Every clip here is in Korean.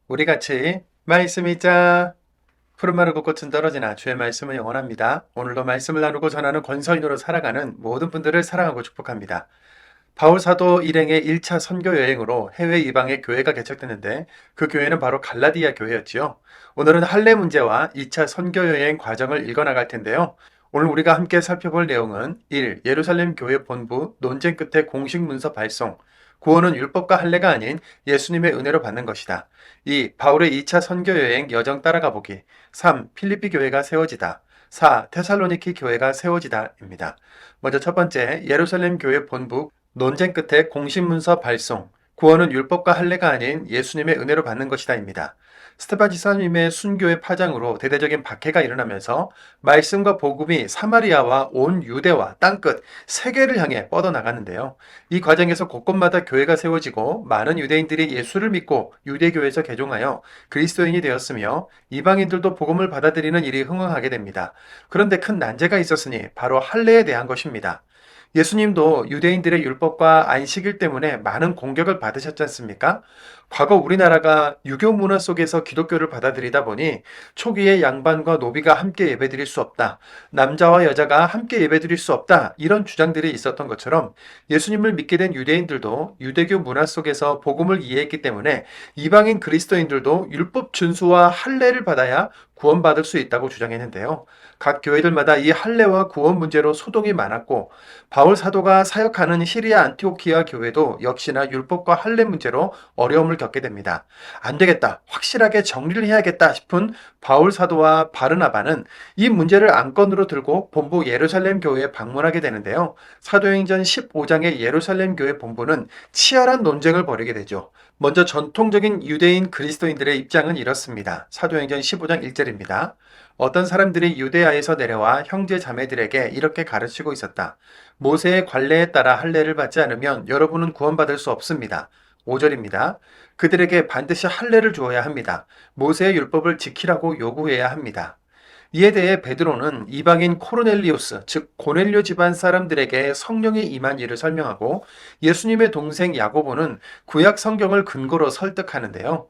우리 같이 말씀 읽자. 푸른 마르고 꽃은 떨어지나 주의 말씀은 영원합니다. 오늘도 말씀을 나누고 전하는 권서인으로 살아가는 모든 분들을 사랑하고 축복합니다. 바울 사도 일행의 1차 선교 여행으로 해외 이방의 교회가 개척됐는데 그 교회는 바로 갈라디아 교회였지요. 오늘은 할례 문제와 2차 선교 여행 과정을 읽어나갈 텐데요. 오늘 우리가 함께 살펴볼 내용은 1. 예루살렘 교회 본부 논쟁 끝에 공식 문서 발송. 구원은 율법과 할례가 아닌 예수님의 은혜로 받는 것이다. 2. 바울의 2차 선교 여행 여정 따라가 보기. 3. 필리피 교회가 세워지다. 4. 테살로니키 교회가 세워지다입니다. 먼저 첫 번째, 예루살렘 교회 본부 논쟁 끝에 공식 문서 발송. 구원은 율법과 할례가 아닌 예수님의 은혜로 받는 것이다입니다. 스테반 지사님의 순교의 파장으로 대대적인 박해가 일어나면서 말씀과 복음이 사마리아와 온 유대와 땅끝 세계를 향해 뻗어나가는데요. 이 과정에서 곳곳마다 교회가 세워지고 많은 유대인들이 예수를 믿고 유대교에서 개종하여 그리스도인이 되었으며 이방인들도 복음을 받아들이는 일이 흥황하게 됩니다. 그런데 큰 난제가 있었으니 바로 할례에 대한 것입니다. 예수님도 유대인들의 율법과 안식일 때문에 많은 공격을 받으셨지 않습니까? 과거 우리나라가 유교 문화 속에서 기독교를 받아들이다 보니 초기에 양반과 노비가 함께 예배드릴 수 없다. 남자와 여자가 함께 예배드릴 수 없다. 이런 주장들이 있었던 것처럼 예수님을 믿게 된 유대인들도 유대교 문화 속에서 복음을 이해했기 때문에 이방인 그리스도인들도 율법 준수와 할례를 받아야 구원받을 수 있다고 주장했는데요. 각 교회들마다 이 할례와 구원 문제로 소동이 많았고 바울 사도가 사역하는 시리아 안티오키아 교회도 역시나 율법과 할례 문제로 어려움을 겪게 됩니다. 안 되겠다. 확실하게 정리를 해야겠다 싶은 바울 사도와 바르나바는 이 문제를 안건으로 들고 본부 예루살렘 교회에 방문하게 되는데요. 사도행전 15장의 예루살렘 교회 본부는 치열한 논쟁을 벌이게 되죠. 먼저 전통적인 유대인 그리스도인들의 입장은 이렇습니다. 사도행전 15장 1절입니다. 어떤 사람들이 유대야에서 내려와 형제 자매들에게 이렇게 가르치고 있었다. 모세의 관례에 따라 할례를 받지 않으면 여러분은 구원받을 수 없습니다. 5절입니다. 그들에게 반드시 할례를 주어야 합니다. 모세의 율법을 지키라고 요구해야 합니다. 이에 대해 베드로는 이방인 코르넬리우스, 즉 고넬료 집안 사람들에게 성령이 임한 일을 설명하고 예수님의 동생 야고보는 구약 성경을 근거로 설득하는데요.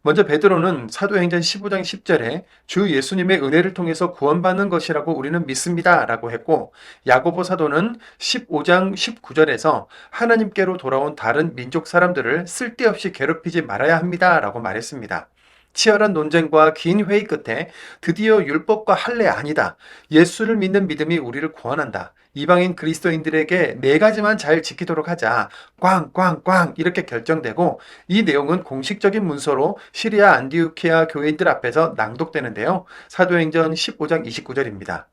먼저 베드로는 사도행전 15장 10절에 주 예수님의 은혜를 통해서 구원받는 것이라고 우리는 믿습니다 라고 했고, 야고보 사도는 15장 19절에서 하나님께로 돌아온 다른 민족 사람들을 쓸데없이 괴롭히지 말아야 합니다 라고 말했습니다. 치열한 논쟁과 긴 회의 끝에 드디어 율법과 할례 아니다. 예수를 믿는 믿음이 우리를 구원한다. 이방인 그리스도인들에게 네 가지만 잘 지키도록 하자. 꽝꽝꽝 이렇게 결정되고, 이 내용은 공식적인 문서로 시리아 안디오키아 교인들 앞에서 낭독되는데요. 사도행전 15장 29절입니다.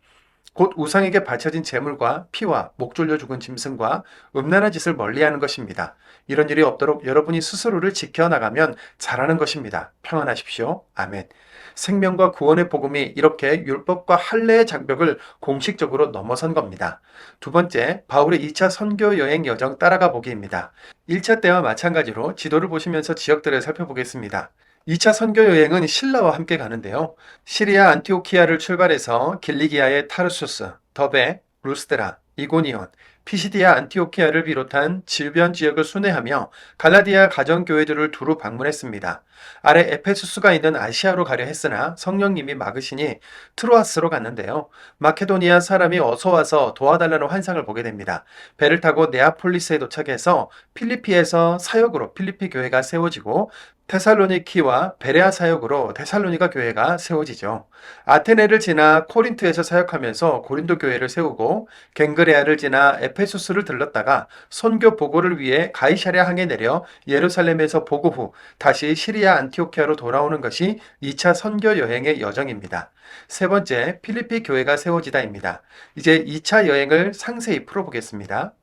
곧 우상에게 바쳐진 제물과 피와 목 졸려 죽은 짐승과 음란한 짓을 멀리하는 것입니다. 이런 일이 없도록 여러분이 스스로를 지켜나가면 잘하는 것입니다. 평안하십시오. 아멘. 생명과 구원의 복음이 이렇게 율법과 할례의 장벽을 공식적으로 넘어선 겁니다. 두 번째, 바울의 2차 선교 여행 여정 따라가 보기입니다. 1차 때와 마찬가지로 지도를 보시면서 지역들을 살펴보겠습니다. 2차 선교 여행은 신라와 함께 가는데요. 시리아 안티오키아를 출발해서 길리기아의 타르수스, 더베, 루스드라, 이고니온, 피시디아 안티오키아를 비롯한 질변 지역을 순회하며 갈라디아 가정교회들을 두루 방문했습니다. 아래 에페수스가 있는 아시아로 가려 했으나 성령님이 막으시니 트로아스로 갔는데요. 마케도니아 사람이 어서 와서 도와달라는 환상을 보게 됩니다. 배를 타고 네아폴리스에 도착해서 필리피에서 사역으로 필리피 교회가 세워지고 테살로니키와 베레아 사역으로 데살로니가 교회가 세워지죠. 아테네를 지나 코린트에서 사역하면서 고린도 교회를 세우고 갱그레아를 지나 에페소스를 들렀다가 선교 보고를 위해 가이사랴 항에 내려 예루살렘에서 보고 후 다시 시리아 안티오키아로 돌아오는 것이 2차 선교 여행의 여정입니다. 세 번째, 필리피 교회가 세워지다입니다. 이제 2차 여행을 상세히 풀어보겠습니다.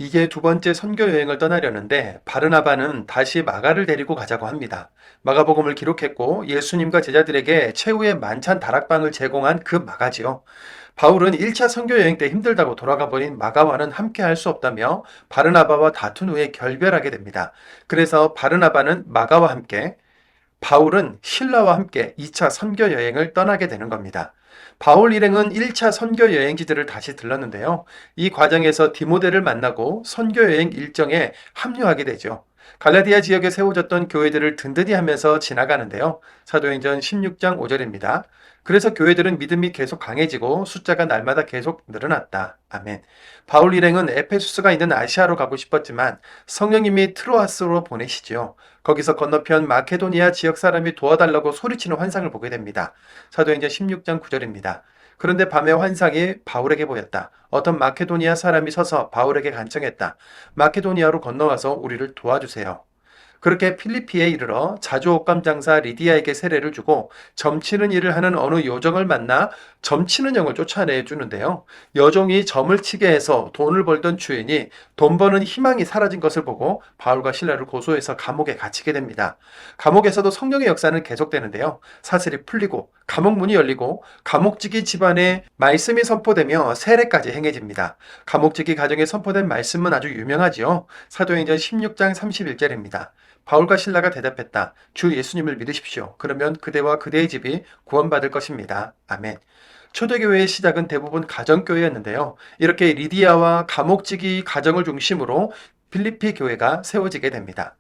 이게 두 번째 선교 여행을 떠나려는데 바르나바는 다시 마가를 데리고 가자고 합니다. 마가복음을 기록했고 예수님과 제자들에게 최후의 만찬 다락방을 제공한 그 마가지요. 바울은 1차 선교 여행 때 힘들다고 돌아가 버린 마가와는 함께 할 수 없다며 바르나바와 다툰 후에 결별하게 됩니다. 그래서 바르나바는 마가와 함께, 바울은 신라와 함께 2차 선교 여행을 떠나게 되는 겁니다. 바울 일행은 1차 선교 여행지들을 다시 들렀는데요. 이 과정에서 디모데를 만나고 선교 여행 일정에 합류하게 되죠. 갈라디아 지역에 세워졌던 교회들을 든든히 하면서 지나가는데요. 사도행전 16장 5절입니다. 그래서 교회들은 믿음이 계속 강해지고 숫자가 날마다 계속 늘어났다. 아멘. 바울 일행은 에페수스가 있는 아시아로 가고 싶었지만 성령님이 트로아스로 보내시지요. 거기서 건너편 마케도니아 지역 사람이 도와달라고 소리치는 환상을 보게 됩니다. 사도행전 16장 9절입니다. 그런데 밤에 환상이 바울에게 보였다. 어떤 마케도니아 사람이 서서 바울에게 간청했다. 마케도니아로 건너와서 우리를 도와주세요. 그렇게 필리피에 이르러 자주 옷감 장사 리디아에게 세례를 주고 점치는 일을 하는 어느 요정을 만나 점치는 영을 쫓아내 주는데요. 여종이 점을 치게 해서 돈을 벌던 주인이 돈 버는 희망이 사라진 것을 보고 바울과 실라를 고소해서 감옥에 갇히게 됩니다. 감옥에서도 성령의 역사는 계속되는데요. 사슬이 풀리고 감옥 문이 열리고 감옥지기 집안에 말씀이 선포되며 세례까지 행해집니다. 감옥지기 가정에 선포된 말씀은 아주 유명하지요. 사도행전 16장 31절입니다. 바울과 신라가 대답했다. 주 예수님을 믿으십시오. 그러면 그대와 그대의 집이 구원받을 것입니다. 아멘. 초대교회의 시작은 대부분 가정교회였는데요. 이렇게 리디아와 감옥지기 가정을 중심으로 필리피 교회가 세워지게 됩니다.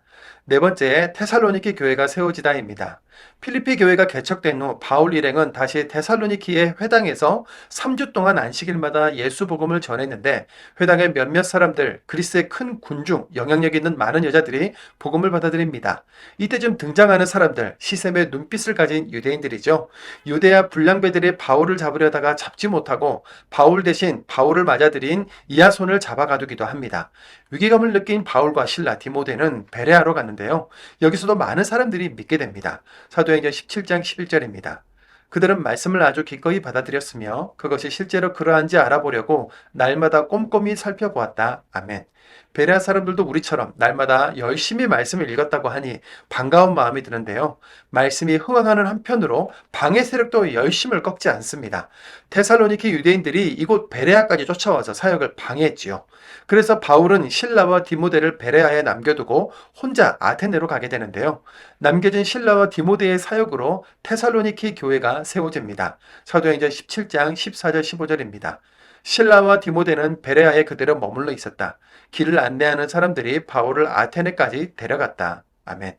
네 번째, 테살로니키 교회가 세워지다입니다. 필리피 교회가 개척된 후 바울 일행은 다시 테살로니키의 회당에서 3주 동안 안식일마다 예수 복음을 전했는데 회당의 몇몇 사람들, 그리스의 큰 군중, 영향력 있는 많은 여자들이 복음을 받아들입니다. 이때쯤 등장하는 사람들, 시샘의 눈빛을 가진 유대인들이죠. 유대야 불량배들이 바울을 잡으려다가 잡지 못하고 바울 대신 바울을 맞아들인 이아손을 잡아가두기도 합니다. 위기감을 느낀 바울과 신라, 디모데는 베레아로 갔는데요. 여기서도 많은 사람들이 믿게 됩니다. 사도행전 17장 11절입니다. 그들은 말씀을 아주 기꺼이 받아들였으며 그것이 실제로 그러한지 알아보려고 날마다 꼼꼼히 살펴보았다. 아멘. 베레아 사람들도 우리처럼 날마다 열심히 말씀을 읽었다고 하니 반가운 마음이 드는데요. 말씀이 흥황하는 한편으로 방해 세력도 열심을 꺾지 않습니다. 테살로니키 유대인들이 이곳 베레아까지 쫓아와서 사역을 방해했지요. 그래서 바울은 실라와 디모데를 베레아에 남겨두고 혼자 아테네로 가게 되는데요. 남겨진 실라와 디모데의 사역으로 테살로니키 교회가 세워집니다. 사도행전 17장 14절 15절입니다. 실라와 디모데는 베레아에 그대로 머물러 있었다. 길을 안내하는 사람들이 바울을 아테네까지 데려갔다. 아멘.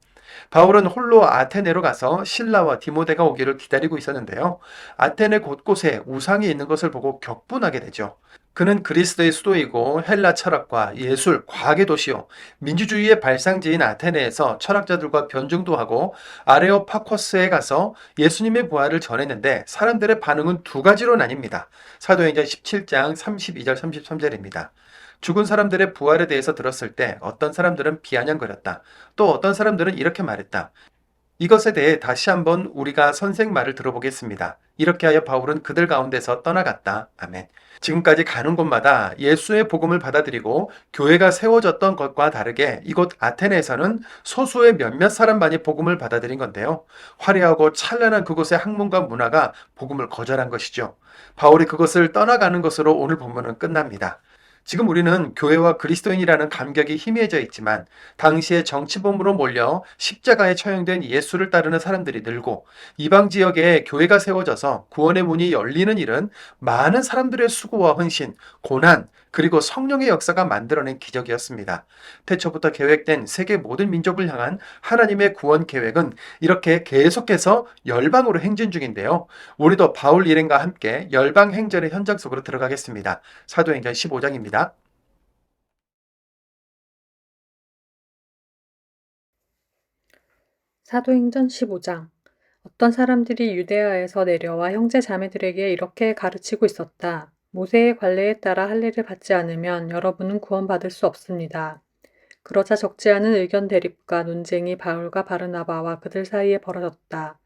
바울은 홀로 아테네로 가서 실라와 디모데가 오기를 기다리고 있었는데요. 아테네 곳곳에 우상이 있는 것을 보고 격분하게 되죠. 그는 그리스의 수도이고 헬라 철학과 예술, 과학의 도시요. 민주주의의 발상지인 아테네에서 철학자들과 변증도 하고 아레오파코스에 가서 예수님의 부활을 전했는데 사람들의 반응은 두 가지로 나뉩니다. 사도행전 17장 32절 33절입니다. 죽은 사람들의 부활에 대해서 들었을 때 어떤 사람들은 비아냥거렸다. 또 어떤 사람들은 이렇게 말했다. 이것에 대해 다시 한번 우리가 선생 말을 들어보겠습니다. 이렇게 하여 바울은 그들 가운데서 떠나갔다. 아멘. 지금까지 가는 곳마다 예수의 복음을 받아들이고 교회가 세워졌던 것과 다르게 이곳 아테네에서는 소수의 몇몇 사람만이 복음을 받아들인 건데요. 화려하고 찬란한 그곳의 학문과 문화가 복음을 거절한 것이죠. 바울이 그것을 떠나가는 것으로 오늘 본문은 끝납니다. 지금 우리는 교회와 그리스도인이라는 감격이 희미해져 있지만 당시에 정치범으로 몰려 십자가에 처형된 예수를 따르는 사람들이 늘고 이방 지역에 교회가 세워져서 구원의 문이 열리는 일은 많은 사람들의 수고와 헌신, 고난, 그리고 성령의 역사가 만들어낸 기적이었습니다. 태초부터 계획된 세계 모든 민족을 향한 하나님의 구원 계획은 이렇게 계속해서 열방으로 행진 중인데요. 우리도 바울 일행과 함께 열방 행전의 현장 속으로 들어가겠습니다. 사도행전 15장입니다. 사도행전 15장. 어떤 사람들이 유대아에서 내려와 형제 자매들에게 이렇게 가르치고 있었다. 모세의 관례에 따라 할례를 받지 않으면 여러분은 구원받을 수 없습니다. 그러자 적지 않은 의견 대립과 논쟁이 바울과 바르나바와 그들 사이에 벌어졌다.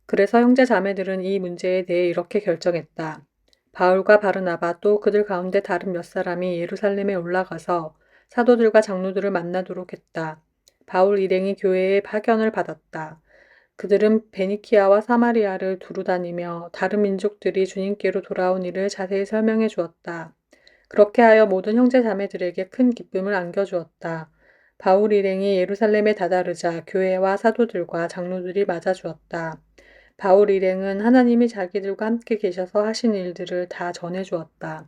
그래서 형제 자매들은 이 문제에 대해 이렇게 결정했다. 바울과 바르나바 또 그들 가운데 다른 몇 사람이 예루살렘에 올라가서 사도들과 장로들을 만나도록 했다. 바울 일행이 교회에 파견을 받았다. 그들은 베니키아와 사마리아를 두루 다니며 다른 민족들이 주님께로 돌아온 일을 자세히 설명해 주었다. 그렇게 하여 모든 형제 자매들에게 큰 기쁨을 안겨주었다. 바울 일행이 예루살렘에 다다르자 교회와 사도들과 장로들이 맞아주었다. 바울 일행은 하나님이 자기들과 함께 계셔서 하신 일들을 다 전해주었다.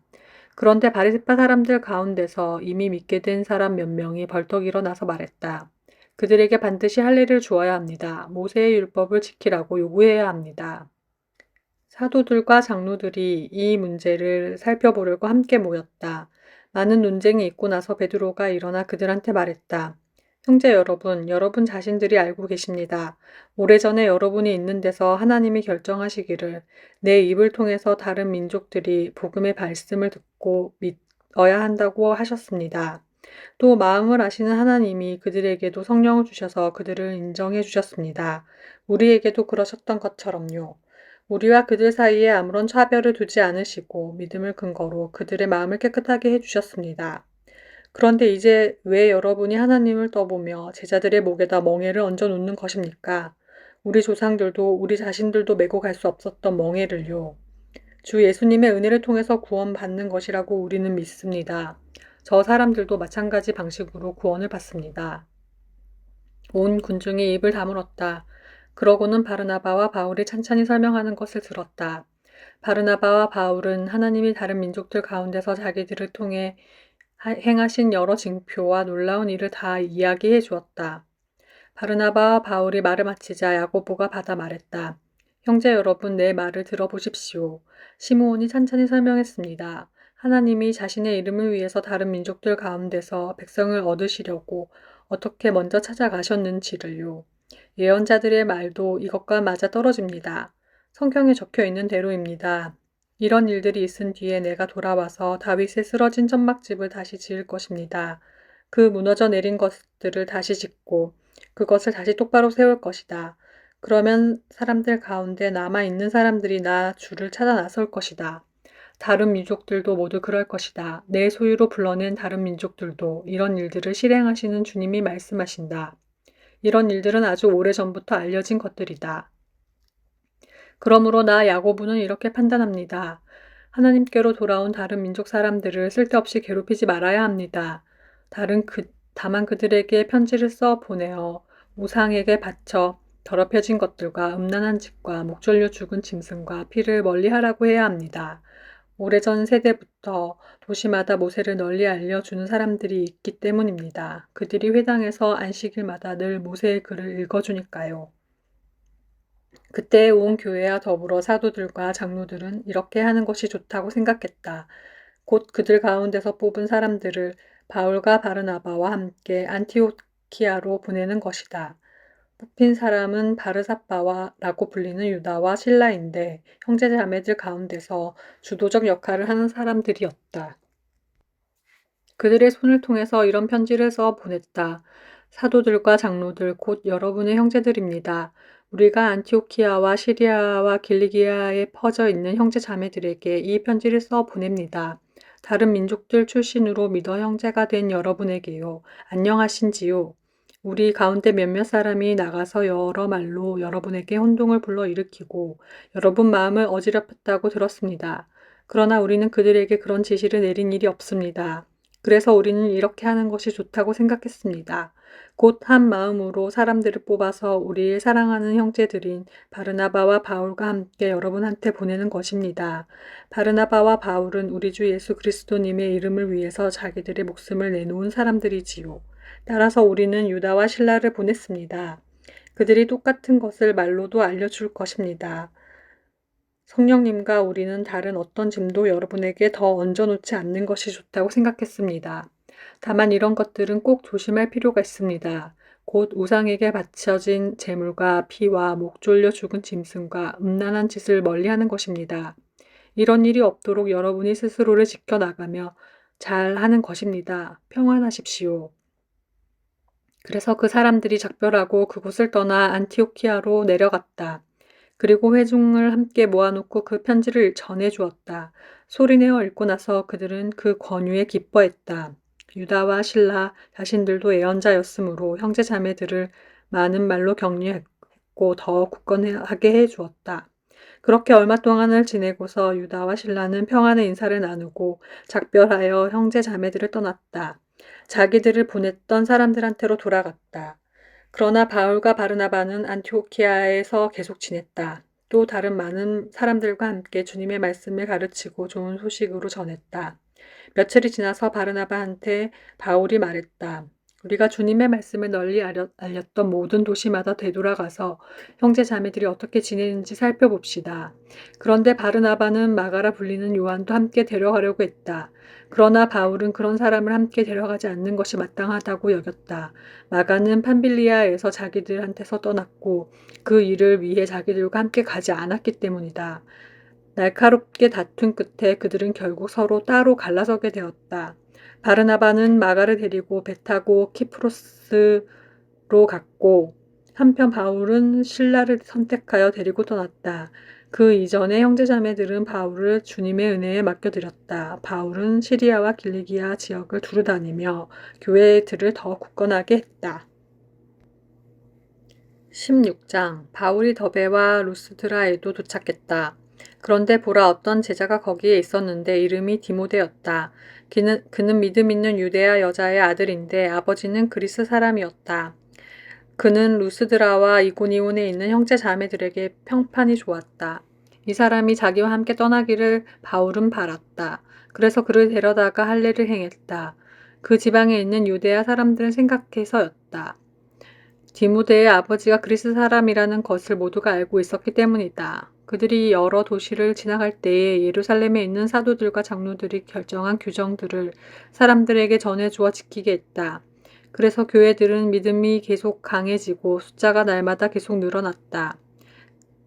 그런데 바리새파 사람들 가운데서 이미 믿게 된 사람 몇 명이 벌떡 일어나서 말했다. 그들에게 반드시 할례를 주어야 합니다. 모세의 율법을 지키라고 요구해야 합니다. 사도들과 장로들이 이 문제를 살펴보려고 함께 모였다. 많은 논쟁이 있고 나서 베드로가 일어나 그들한테 말했다. 형제 여러분, 여러분 자신들이 알고 계십니다. 오래전에 여러분이 있는 데서 하나님이 결정하시기를 내 입을 통해서 다른 민족들이 복음의 말씀을 듣고 믿어야 한다고 하셨습니다. 또 마음을 아시는 하나님이 그들에게도 성령을 주셔서 그들을 인정해 주셨습니다. 우리에게도 그러셨던 것처럼요. 우리와 그들 사이에 아무런 차별을 두지 않으시고 믿음을 근거로 그들의 마음을 깨끗하게 해주셨습니다. 그런데 이제 왜 여러분이 하나님을 떠보며 제자들의 목에다 멍에를 얹어 놓는 것입니까? 우리 조상들도 우리 자신들도 메고 갈 수 없었던 멍에를요. 주 예수님의 은혜를 통해서 구원받는 것이라고 우리는 믿습니다. 저 사람들도 마찬가지 방식으로 구원을 받습니다. 온 군중이 입을 다물었다. 그러고는 바르나바와 바울이 찬찬히 설명하는 것을 들었다. 바르나바와 바울은 하나님이 다른 민족들 가운데서 자기들을 통해 행하신 여러 징표와 놀라운 일을 다 이야기해 주었다. 바르나바와 바울이 말을 마치자 야고보가 받아 말했다. 형제 여러분, 내 말을 들어보십시오. 시므온이 찬찬히 설명했습니다. 하나님이 자신의 이름을 위해서 다른 민족들 가운데서 백성을 얻으시려고 어떻게 먼저 찾아가셨는지를요. 예언자들의 말도 이것과 맞아 떨어집니다. 성경에 적혀 있는 대로입니다. 이런 일들이 있은 뒤에 내가 돌아와서 다윗의 쓰러진 천막집을 다시 지을 것입니다. 그 무너져 내린 것들을 다시 짓고 그것을 다시 똑바로 세울 것이다. 그러면 사람들 가운데 남아있는 사람들이 나 주를 찾아 나설 것이다. 다른 민족들도 모두 그럴 것이다. 내 소유로 불러낸 다른 민족들도 이런 일들을 실행하시는 주님이 말씀하신다. 이런 일들은 아주 오래전부터 알려진 것들이다. 그러므로 나 야고보는 이렇게 판단합니다. 하나님께로 돌아온 다른 민족 사람들을 쓸데없이 괴롭히지 말아야 합니다. 다만 그들에게 편지를 써 보내어 우상에게 바쳐 더럽혀진 것들과 음란한 짓과 목 졸려 죽은 짐승과 피를 멀리하라고 해야 합니다. 오래전 세대부터 도시마다 모세를 널리 알려주는 사람들이 있기 때문입니다. 그들이 회당에서 안식일마다 늘 모세의 글을 읽어주니까요. 그때 온 교회와 더불어 사도들과 장로들은 이렇게 하는 것이 좋다고 생각했다. 곧 그들 가운데서 뽑은 사람들을 바울과 바르나바와 함께 안티오키아로 보내는 것이다. 뽑힌 사람은 바르사바와라고 불리는 유다와 실라인데 형제 자매들 가운데서 주도적 역할을 하는 사람들이었다. 그들의 손을 통해서 이런 편지를 써 보냈다. 사도들과 장로들 곧 여러분의 형제들입니다. 우리가 안티오키아와 시리아와 길리기아에 퍼져 있는 형제 자매들에게 이 편지를 써 보냅니다. 다른 민족들 출신으로 믿어 형제가 된 여러분에게요. 안녕하신지요. 우리 가운데 몇몇 사람이 나가서 여러 말로 여러분에게 혼동을 불러일으키고 여러분 마음을 어지럽혔다고 들었습니다. 그러나 우리는 그들에게 그런 지시를 내린 일이 없습니다. 그래서 우리는 이렇게 하는 것이 좋다고 생각했습니다. 곧 한 마음으로 사람들을 뽑아서 우리의 사랑하는 형제들인 바르나바와 바울과 함께 여러분한테 보내는 것입니다. 바르나바와 바울은 우리 주 예수 그리스도님의 이름을 위해서 자기들의 목숨을 내놓은 사람들이지요. 따라서 우리는 유다와 실라를 보냈습니다. 그들이 똑같은 것을 말로도 알려줄 것입니다. 성령님과 우리는 다른 어떤 짐도 여러분에게 더 얹어놓지 않는 것이 좋다고 생각했습니다. 다만 이런 것들은 꼭 조심할 필요가 있습니다. 곧 우상에게 바쳐진 재물과 피와 목 졸려 죽은 짐승과 음란한 짓을 멀리하는 것입니다. 이런 일이 없도록 여러분이 스스로를 지켜나가며 잘 하는 것입니다. 평안하십시오. 그래서 그 사람들이 작별하고 그곳을 떠나 안티오키아로 내려갔다. 그리고 회중을 함께 모아놓고 그 편지를 전해주었다. 소리내어 읽고 나서 그들은 그 권유에 기뻐했다. 유다와 실라 자신들도 예언자였으므로 형제 자매들을 많은 말로 격려했고 더 굳건하게 해주었다. 그렇게 얼마 동안을 지내고서 유다와 실라는 평안의 인사를 나누고 작별하여 형제 자매들을 떠났다. 자기들을 보냈던 사람들한테로 돌아갔다. 그러나 바울과 바르나바는 안티오키아에서 계속 지냈다. 또 다른 많은 사람들과 함께 주님의 말씀을 가르치고 좋은 소식으로 전했다. 며칠이 지나서 바르나바한테 바울이 말했다. 우리가 주님의 말씀을 널리 알렸던 모든 도시마다 되돌아가서 형제 자매들이 어떻게 지내는지 살펴봅시다. 그런데 바르나바는 마가라 불리는 요한도 함께 데려가려고 했다. 그러나 바울은 그런 사람을 함께 데려가지 않는 것이 마땅하다고 여겼다. 마가는 판빌리아에서 자기들한테서 떠났고 그 일을 위해 자기들과 함께 가지 않았기 때문이다. 날카롭게 다툰 끝에 그들은 결국 서로 따로 갈라서게 되었다. 바르나바는 마가를 데리고 배 타고 키프로스로 갔고 한편 바울은 실라를 선택하여 데리고 떠났다. 그 이전에 형제자매들은 바울을 주님의 은혜에 맡겨드렸다. 바울은 시리아와 길리기아 지역을 두루 다니며 교회들을 더 굳건하게 했다. 16장 바울이 더베와 루스드라에도 도착했다. 그런데 보라 어떤 제자가 거기에 있었는데 이름이 디모데였다. 그는 믿음 있는 유대아 여자의 아들인데 아버지는 그리스 사람이었다. 그는 루스드라와 이고니온에 있는 형제 자매들에게 평판이 좋았다. 이 사람이 자기와 함께 떠나기를 바울은 바랐다. 그래서 그를 데려다가 할례를 행했다. 그 지방에 있는 유대아 사람들은 생각해서였다. 디모데의 아버지가 그리스 사람이라는 것을 모두가 알고 있었기 때문이다. 그들이 여러 도시를 지나갈 때에 예루살렘에 있는 사도들과 장로들이 결정한 규정들을 사람들에게 전해주어 지키게 했다. 그래서 교회들은 믿음이 계속 강해지고 숫자가 날마다 계속 늘어났다.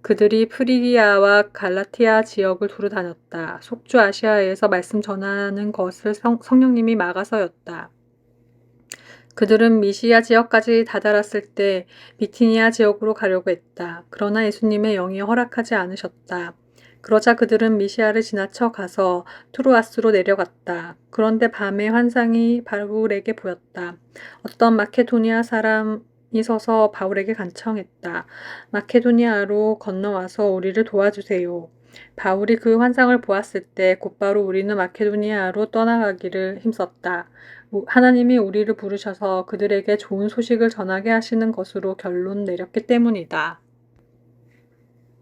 그들이 프리기아와 갈라티아 지역을 두루 다녔다. 속주 아시아에서 말씀 전하는 것을 성령님이 막아서였다. 그들은 미시야 지역까지 다다랐을 때 비티니아 지역으로 가려고 했다. 그러나 예수님의 영이 허락하지 않으셨다. 그러자 그들은 미시야를 지나쳐 가서 트로아스로 내려갔다. 그런데 밤에 환상이 바울에게 보였다. 어떤 마케도니아 사람이 서서 바울에게 간청했다. 마케도니아로 건너와서 우리를 도와주세요. 바울이 그 환상을 보았을 때 곧바로 우리는 마케도니아로 떠나가기를 힘썼다. 하나님이 우리를 부르셔서 그들에게 좋은 소식을 전하게 하시는 것으로 결론 내렸기 때문이다.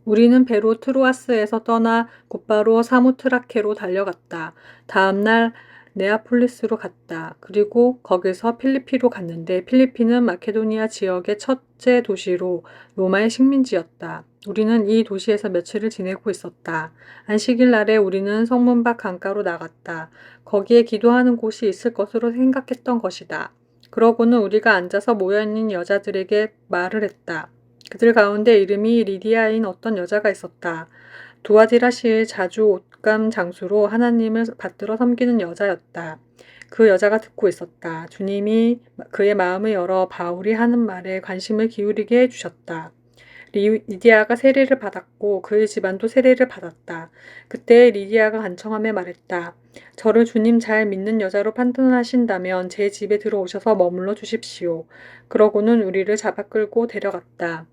우리는 배로 트로아스에서 떠나 곧바로 사무트라케로 달려갔다. 다음 날 네아폴리스로 갔다. 그리고 거기서 필리피로 갔는데 필리피는 마케도니아 지역의 첫째 도시로 로마의 식민지였다. 우리는 이 도시에서 며칠을 지내고 있었다. 안식일 날에 우리는 성문 밖 강가로 나갔다. 거기에 기도하는 곳이 있을 것으로 생각했던 것이다. 그러고는 우리가 앉아서 모여있는 여자들에게 말을 했다. 그들 가운데 이름이 리디아인 어떤 여자가 있었다. 두아디라시의 자주 옷감 장수로 하나님을 받들어 섬기는 여자였다. 그 여자가 듣고 있었다. 주님이 그의 마음을 열어 바울이 하는 말에 관심을 기울이게 해주셨다. 리디아가 세례를 받았고 그의 집안도 세례를 받았다. 그때 리디아가 간청하며 말했다. 저를 주님 잘 믿는 여자로 판단하신다면 제 집에 들어오셔서 머물러 주십시오. 그러고는 우리를 잡아 끌고 데려갔다.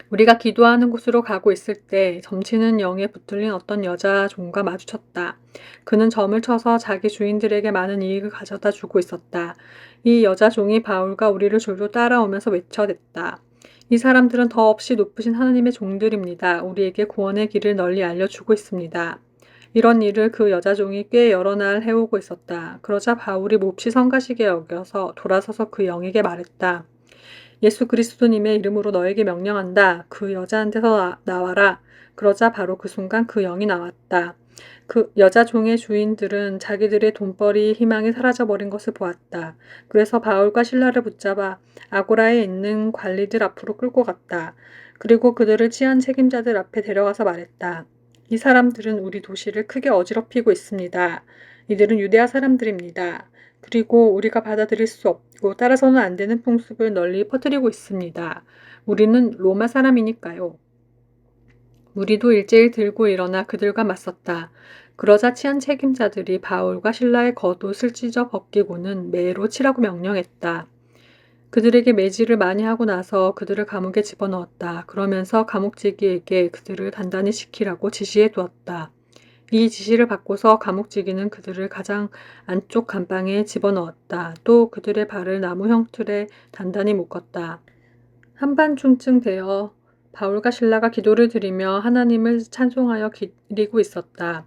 우리가 기도하는 곳으로 가고 있을 때 점치는 영에 붙들린 어떤 여자 종과 마주쳤다. 그는 점을 쳐서 자기 주인들에게 많은 이익을 가져다 주고 있었다. 이 여자 종이 바울과 우리를 줄로 따라오면서 외쳐댔다. 이 사람들은 더없이 높으신 하나님의 종들입니다. 우리에게 구원의 길을 널리 알려주고 있습니다. 이런 일을 그 여자 종이 꽤 여러 날 해오고 있었다. 그러자 바울이 몹시 성가시게 여겨서 돌아서서 그 영에게 말했다. 예수 그리스도님의 이름으로 너에게 명령한다. 그 여자한테서 나와라. 그러자 바로 그 순간 그 영이 나왔다. 그 여자 종의 주인들은 자기들의 돈벌이 희망이 사라져버린 것을 보았다. 그래서 바울과 실라를 붙잡아 아고라에 있는 관리들 앞으로 끌고 갔다. 그리고 그들을 치안 책임자들 앞에 데려가서 말했다. 이 사람들은 우리 도시를 크게 어지럽히고 있습니다. 이들은 유대아 사람들입니다. 그리고 우리가 받아들일 수 없고 따라서는 안 되는 풍습을 널리 퍼뜨리고 있습니다. 우리는 로마 사람이니까요. 우리도 일제히 들고 일어나 그들과 맞섰다. 그러자 치안 책임자들이 바울과 실라의 겉옷을 찢어 벗기고는 매로 치라고 명령했다. 그들에게 매질을 많이 하고 나서 그들을 감옥에 집어넣었다. 그러면서 감옥지기에게 그들을 단단히 지키라고 지시해 두었다. 이 지시를 받고서 감옥지기는 그들을 가장 안쪽 감방에 집어넣었다. 또 그들의 발을 나무 형틀에 단단히 묶었다. 한밤중쯤 되어 바울과 실라가 기도를 드리며 하나님을 찬송하여 기리고 있었다.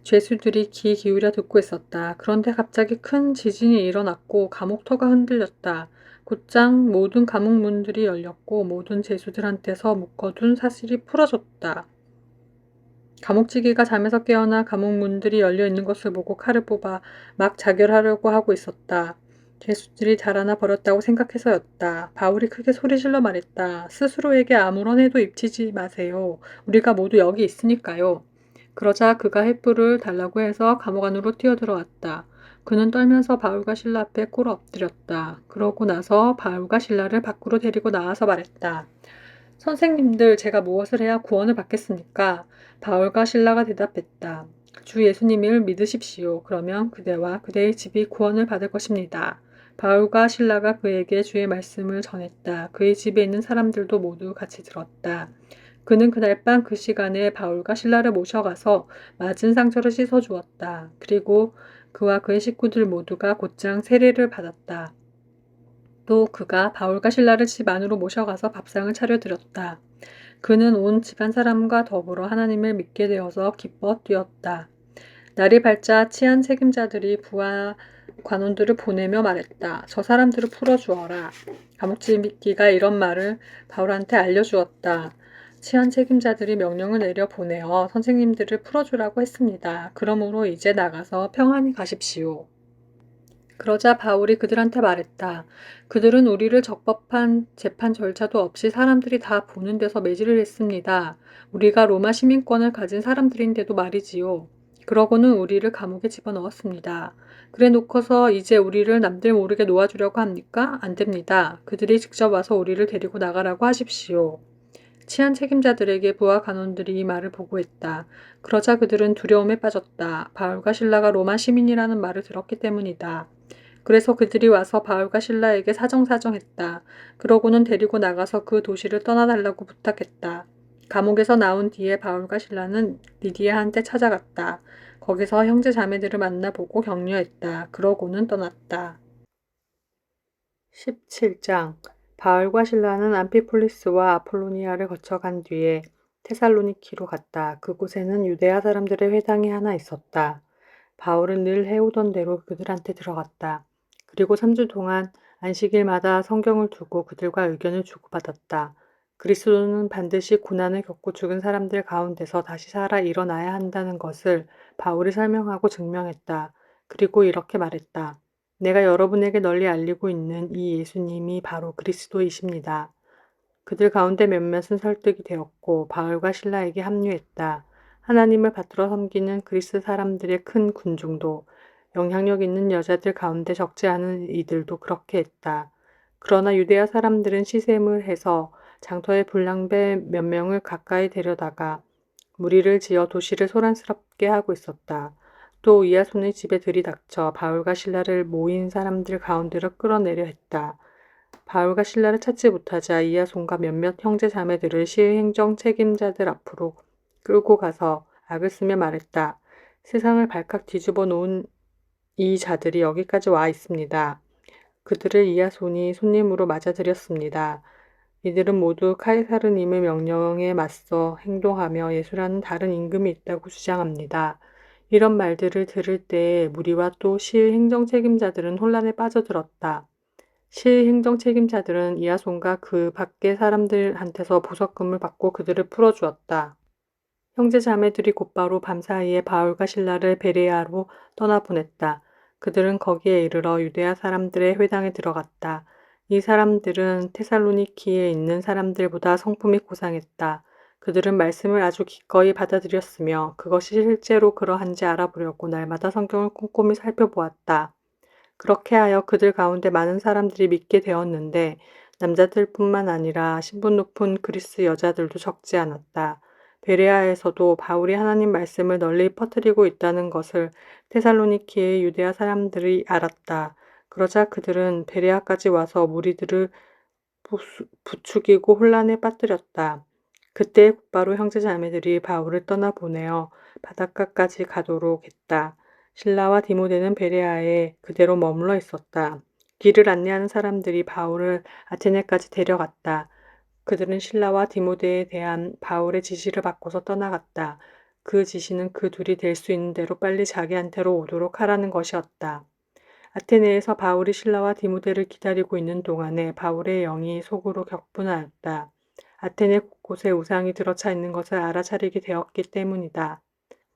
죄수들이 귀 기울여 듣고 있었다. 그런데 갑자기 큰 지진이 일어났고 감옥터가 흔들렸다. 곧장 모든 감옥 문들이 열렸고 모든 죄수들한테서 묶어둔 사슬이 풀어졌다. 감옥지기가 잠에서 깨어나 감옥 문들이 열려 있는 것을 보고 칼을 뽑아 막 자결하려고 하고 있었다. 죄수들이 달아나 버렸다고 생각해서였다. 바울이 크게 소리질러 말했다. 스스로에게 아무런 해도 입히지 마세요. 우리가 모두 여기 있으니까요. 그러자 그가 횃불을 달라고 해서 감옥 안으로 뛰어들어왔다. 그는 떨면서 바울과 실라 앞에 꿇어 엎드렸다. 그러고 나서 바울과 실라를 밖으로 데리고 나와서 말했다. 선생님들, 제가 무엇을 해야 구원을 받겠습니까? 바울과 실라가 대답했다. 주 예수님을 믿으십시오. 그러면 그대와 그대의 집이 구원을 받을 것입니다. 바울과 실라가 그에게 주의 말씀을 전했다. 그의 집에 있는 사람들도 모두 같이 들었다. 그는 그날 밤 그 시간에 바울과 실라를 모셔가서 맞은 상처를 씻어주었다. 그리고 그와 그의 식구들 모두가 곧장 세례를 받았다. 또 그가 바울과 실라를 집 안으로 모셔가서 밥상을 차려드렸다. 그는 온 집안 사람과 더불어 하나님을 믿게 되어서 기뻐 뛰었다. 날이 밝자 치안 책임자들이 부하 관원들을 보내며 말했다. 저 사람들을 풀어주어라. 감옥지기가 이런 말을 바울한테 알려주었다. 치안 책임자들이 명령을 내려 보내어 선생님들을 풀어주라고 했습니다. 그러므로 이제 나가서 평안히 가십시오. 그러자 바울이 그들한테 말했다. 그들은 우리를 적법한 재판 절차도 없이 사람들이 다 보는 데서 매질을 했습니다. 우리가 로마 시민권을 가진 사람들인데도 말이지요. 그러고는 우리를 감옥에 집어넣었습니다. 그래 놓고서 이제 우리를 남들 모르게 놓아주려고 합니까? 안 됩니다. 그들이 직접 와서 우리를 데리고 나가라고 하십시오. 치안 책임자들에게 부하 간원들이 이 말을 보고했다. 그러자 그들은 두려움에 빠졌다. 바울과 실라가 로마 시민이라는 말을 들었기 때문이다. 그래서 그들이 와서 바울과 실라에게 사정사정했다. 그러고는 데리고 나가서 그 도시를 떠나달라고 부탁했다. 감옥에서 나온 뒤에 바울과 실라는 리디아한테 찾아갔다. 거기서 형제 자매들을 만나보고 격려했다. 그러고는 떠났다. 17장 바울과 실라는 암피폴리스와 아폴로니아를 거쳐간 뒤에 테살로니키로 갔다. 그곳에는 유대야 사람들의 회당이 하나 있었다. 바울은 늘 해오던 대로 그들한테 들어갔다. 그리고 3주 동안 안식일마다 성경을 두고 그들과 의견을 주고받았다. 그리스도는 반드시 고난을 겪고 죽은 사람들 가운데서 다시 살아 일어나야 한다는 것을 바울이 설명하고 증명했다. 그리고 이렇게 말했다. 내가 여러분에게 널리 알리고 있는 이 예수님이 바로 그리스도이십니다. 그들 가운데 몇몇은 설득이 되었고 바울과 실라에게 합류했다. 하나님을 받들어 섬기는 그리스 사람들의 큰 군중도 영향력 있는 여자들 가운데 적지 않은 이들도 그렇게 했다. 그러나 유대야 사람들은 시샘을 해서 장터의 불량배 몇 명을 가까이 데려다가 무리를 지어 도시를 소란스럽게 하고 있었다. 또 이야손의 집에 들이닥쳐 바울과 신라를 모인 사람들 가운데로 끌어내려 했다. 바울과 신라를 찾지 못하자 이야손과 몇몇 형제 자매들을 시행정 책임자들 앞으로 끌고 가서 악을 쓰며 말했다. 세상을 발칵 뒤집어 놓은 이 자들이 여기까지 와 있습니다. 그들을 이야손이 손님으로 맞아들였습니다. 이들은 모두 카이사르님의 명령에 맞서 행동하며 예수라는 다른 임금이 있다고 주장합니다. 이런 말들을 들을 때 무리와 또 실 행정 책임자들은 혼란에 빠져들었다. 실 행정 책임자들은 이아손과 그 밖의 사람들한테서 보석금을 받고 그들을 풀어주었다. 형제 자매들이 곧바로 밤사이에 바울과 실라를 베레아로 떠나보냈다. 그들은 거기에 이르러 유대야 사람들의 회당에 들어갔다. 이 사람들은 테살로니키에 있는 사람들보다 성품이 고상했다. 그들은 말씀을 아주 기꺼이 받아들였으며 그것이 실제로 그러한지 알아보려고 날마다 성경을 꼼꼼히 살펴보았다. 그렇게 하여 그들 가운데 많은 사람들이 믿게 되었는데 남자들뿐만 아니라 신분 높은 그리스 여자들도 적지 않았다. 베레아에서도 바울이 하나님 말씀을 널리 퍼뜨리고 있다는 것을 테살로니키의 유대야 사람들이 알았다. 그러자 그들은 베레아까지 와서 무리들을 부추기고 혼란에 빠뜨렸다. 그때 곧바로 형제 자매들이 바울을 떠나보내어 바닷가까지 가도록 했다. 실라와 디모데는 베레아에 그대로 머물러 있었다. 길을 안내하는 사람들이 바울을 아테네까지 데려갔다. 그들은 실라와 디모데에 대한 바울의 지시를 받고서 떠나갔다. 그 지시는 그 둘이 될 수 있는 대로 빨리 자기한테로 오도록 하라는 것이었다. 아테네에서 바울이 실라와 디모데를 기다리고 있는 동안에 바울의 영이 속으로 격분하였다. 아테네 곳곳에 우상이 들어차 있는 것을 알아차리게 되었기 때문이다.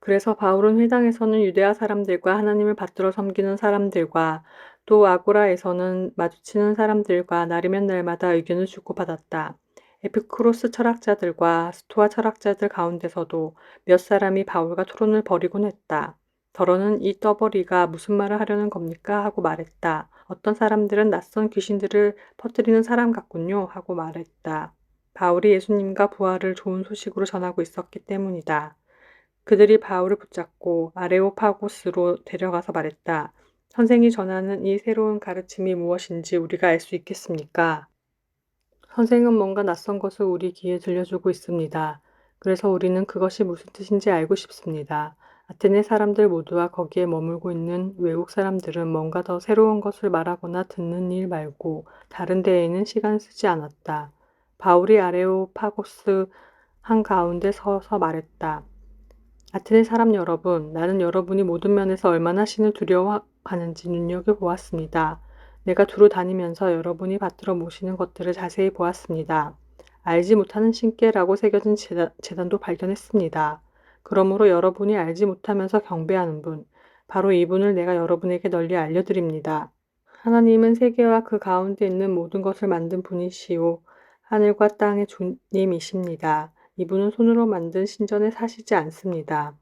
그래서 바울은 회당에서는 유대아 사람들과 하나님을 받들어 섬기는 사람들과 또 아고라에서는 마주치는 사람들과 날이면 날마다 의견을 주고받았다. 에피쿠로스 철학자들과 스토아 철학자들 가운데서도 몇 사람이 바울과 토론을 벌이곤 했다. 더러는 이 떠벌이가 무슨 말을 하려는 겁니까? 하고 말했다. 어떤 사람들은 낯선 귀신들을 퍼뜨리는 사람 같군요. 하고 말했다. 바울이 예수님과 부활을 좋은 소식으로 전하고 있었기 때문이다. 그들이 바울을 붙잡고 아레오파고스로 데려가서 말했다. 선생이 전하는 이 새로운 가르침이 무엇인지 우리가 알 수 있겠습니까? 선생은 뭔가 낯선 것을 우리 귀에 들려주고 있습니다. 그래서 우리는 그것이 무슨 뜻인지 알고 싶습니다. 아테네 사람들 모두와 거기에 머물고 있는 외국 사람들은 뭔가 더 새로운 것을 말하거나 듣는 일 말고 다른 데에는 시간을 쓰지 않았다. 바울이 아레오파고스 한가운데 서서 말했다. 아테네 사람 여러분, 나는 여러분이 모든 면에서 얼마나 신을 두려워하는지 눈여겨보았습니다. 내가 두루 다니면서 여러분이 받들어 모시는 것들을 자세히 보았습니다. 알지 못하는 신께라고 새겨진 재단도 발견했습니다. 그러므로 여러분이 알지 못하면서 경배하는 분, 바로 이분을 내가 여러분에게 널리 알려드립니다. 하나님은 세계와 그 가운데 있는 모든 것을 만든 분이시오. 하늘과 땅의 주님이십니다. 이분은 손으로 만든 신전에 사시지 않습니다.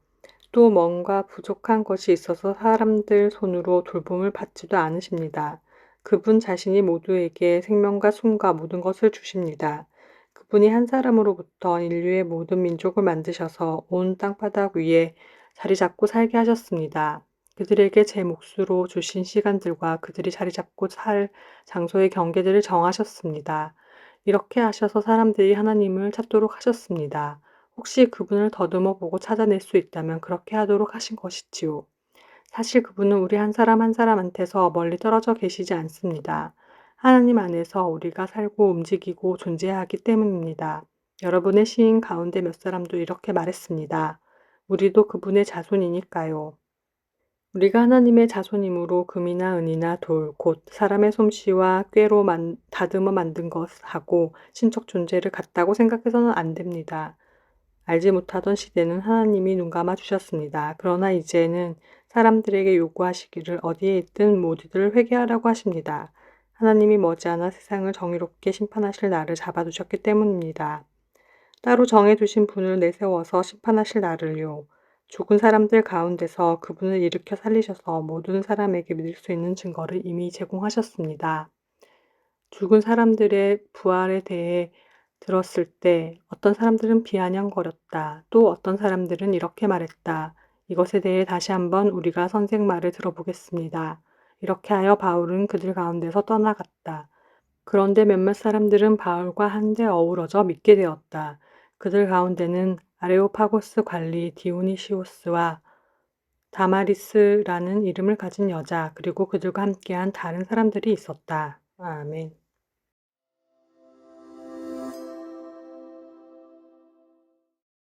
또 뭔가 부족한 것이 있어서 사람들 손으로 돌봄을 받지도 않으십니다. 그분 자신이 모두에게 생명과 숨과 모든 것을 주십니다. 그분이 한 사람으로부터 인류의 모든 민족을 만드셔서 온 땅바닥 위에 자리 잡고 살게 하셨습니다. 그들에게 제 몫으로 주신 시간들과 그들이 자리 잡고 살 장소의 경계들을 정하셨습니다. 이렇게 하셔서 사람들이 하나님을 찾도록 하셨습니다. 혹시 그분을 더듬어 보고 찾아낼 수 있다면 그렇게 하도록 하신 것이지요. 사실 그분은 우리 한 사람 한 사람한테서 멀리 떨어져 계시지 않습니다. 하나님 안에서 우리가 살고 움직이고 존재하기 때문입니다. 여러분의 시인 가운데 몇 사람도 이렇게 말했습니다. 우리도 그분의 자손이니까요. 우리가 하나님의 자손이므로 금이나 은이나 돌, 곧 사람의 솜씨와 꾀로 다듬어 만든 것하고 신적 존재를 같다고 생각해서는 안 됩니다. 알지 못하던 시대는 하나님이 눈감아 주셨습니다. 그러나 이제는 사람들에게 요구하시기를 어디에 있든 모두들 회개하라고 하십니다. 하나님이 머지않아 세상을 정의롭게 심판하실 날을 잡아두셨기 때문입니다. 따로 정해두신 분을 내세워서 심판하실 날을요. 죽은 사람들 가운데서 그분을 일으켜 살리셔서 모든 사람에게 믿을 수 있는 증거를 이미 제공하셨습니다. 죽은 사람들의 부활에 대해 들었을 때 어떤 사람들은 비아냥거렸다. 또 어떤 사람들은 이렇게 말했다. 이것에 대해 다시 한번 우리가 선생 말을 들어보겠습니다. 이렇게 하여 바울은 그들 가운데서 떠나갔다. 그런데 몇몇 사람들은 바울과 한데 어우러져 믿게 되었다. 그들 가운데는 아레오파고스 관리 디오니시오스와 다마리스라는 이름을 가진 여자, 그리고 그들과 함께한 다른 사람들이 있었다. 아멘.